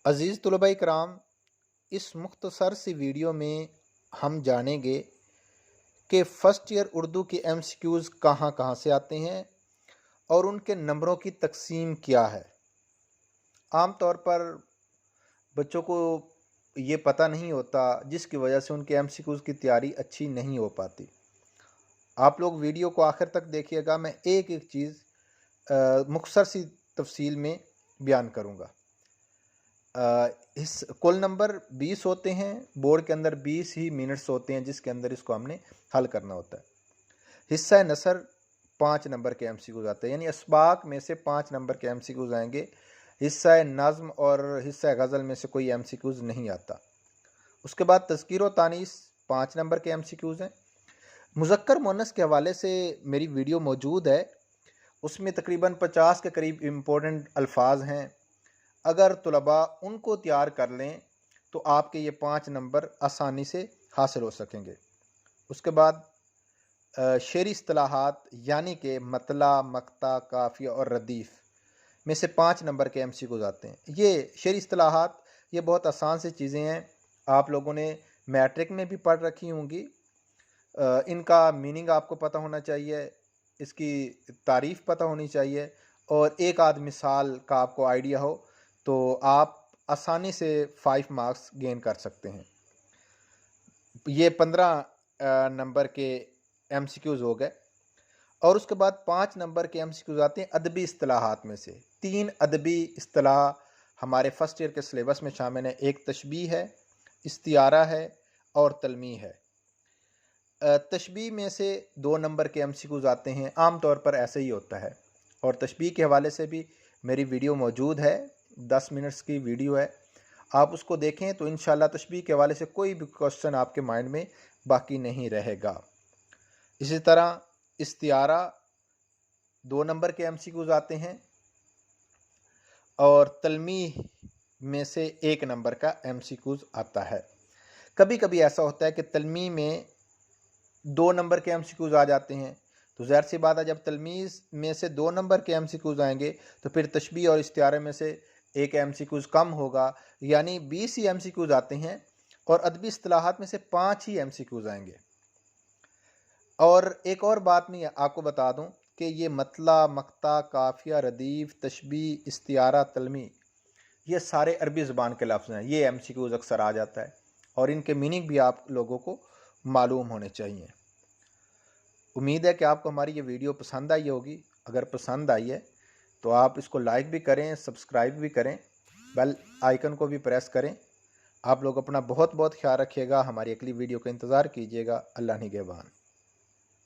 अज़ीज़ तलबा कराम, इस मुख्तसर सी वीडियो में हम जानेंगे कि फ़र्स्ट ईयर उर्दू के एमसीक्यूज़ कहाँ कहाँ से आते हैं और उनके नंबरों की तकसीम क्या है। आम तौर पर बच्चों को ये पता नहीं होता, जिसकी वजह से उनके एमसीक्यूज़ की तैयारी अच्छी नहीं हो पाती। आप लोग वीडियो को आखिर तक देखिएगा, मैं एक एक चीज़ मुख्तसर सी तफसील में बयान करूँगा। इस कुल नंबर 20 होते हैं। बोर्ड के अंदर 20 ही मिनट्स होते हैं जिसके अंदर इसको हमने हल करना होता है। हिस्सा नसर 5 नंबर के एमसीक्यूज आते हैं, यानी असबाक में से 5 नंबर के एमसीक्यूज आएंगे। हिस्सा नज़्म और हिस्सा गज़ल में से कोई एमसीक्यूज नहीं आता। उसके बाद तज़कीर व तानीस 5 नंबर के एमसीक्यूज हैं। मुज़क्कर मुअन्नस के हवाले से मेरी वीडियो मौजूद है, उसमें तकरीबन 50 के करीब इम्पोर्टेंट अल्फाज हैं। अगर तलबा उनको तैयार कर लें तो आपके ये 5 नंबर आसानी से हासिल हो सकेंगे। उसके बाद शेरी इस्तिलाहात यानी कि मतला, मक्ता, काफ़िया और रदीफ़ में से 5 नंबर के एमसीक्यूज़ आते हैं। ये शेरी इस्तिलाहात ये बहुत आसान सी चीज़ें हैं, आप लोगों ने मैट्रिक में भी पढ़ रखी होंगी। इनका मीनिंग आपको पता होना चाहिए, इसकी तारीफ़ पता होनी चाहिए और एक आध मिसाल का आपको आइडिया हो तो आप आसानी से 5 मार्क्स गेन कर सकते हैं। ये 15 नंबर के एमसीक्यूज़ हो गए। और उसके बाद 5 नंबर के एमसीक्यूज़ आते हैं अदबी इस्तिलाहात में से। 3 अदबी इस्तिलाह हमारे फर्स्ट ईयर के सिलेबस में शामिल है। एक तशबीह है, इस्तिआरा है और तलमी है। तशबीह में से 2 नंबर के एमसीक्यूज़ आते हैं, आम तौर पर ऐसे ही होता है। और तशबीह के हवाले से भी मेरी वीडियो मौजूद है, 10 मिनट्स की वीडियो है, आप उसको देखें तो इंशाल्लाह तशबीह के हवाले से कोई भी क्वेश्चन आपके माइंड में बाकी नहीं रहेगा। इसी तरह इस्तिआरा 2 नंबर के एमसीक्यूज़ आते हैं और तलमीह में से 1 नंबर का एमसीक्यूज़ आता है। कभी कभी ऐसा होता है कि तलमीह में 2 नंबर के एमसीक्यूज़ आ जाते हैं, तो ज़ाहिर सी बात है जब तलमीज़ में से 2 नंबर के एमसीक्यूज़ आएंगे तो फिर तशबीह और इस्तिआरे में से एक एमसीक्यूज़ कम होगा, यानी 20 ही एमसीक्यूज़ आते हैं और अदबी इस्तिलाहात में से 5 ही एमसीक्यूज़ आएंगे। और एक और बात मैं आपको बता दूं कि ये मतला, मक्ता, काफ़िया, रदीफ़, तशबीह, इस्तिआरा, तलमी ये सारे अरबी ज़ुबान के लफ्ज़ हैं। ये एमसीक्यूज़ अक्सर आ जाता है और इनके मीनिंग भी आप लोगों को मालूम होने चाहिए। उम्मीद है कि आपको हमारी ये वीडियो पसंद आई होगी। अगर पसंद आई है तो आप इसको लाइक भी करें, सब्सक्राइब भी करें, बेल आइकन को भी प्रेस करें। आप लोग अपना बहुत बहुत ख्याल रखिएगा। हमारी अगली वीडियो का इंतज़ार कीजिएगा। अल्लाह निगहबान।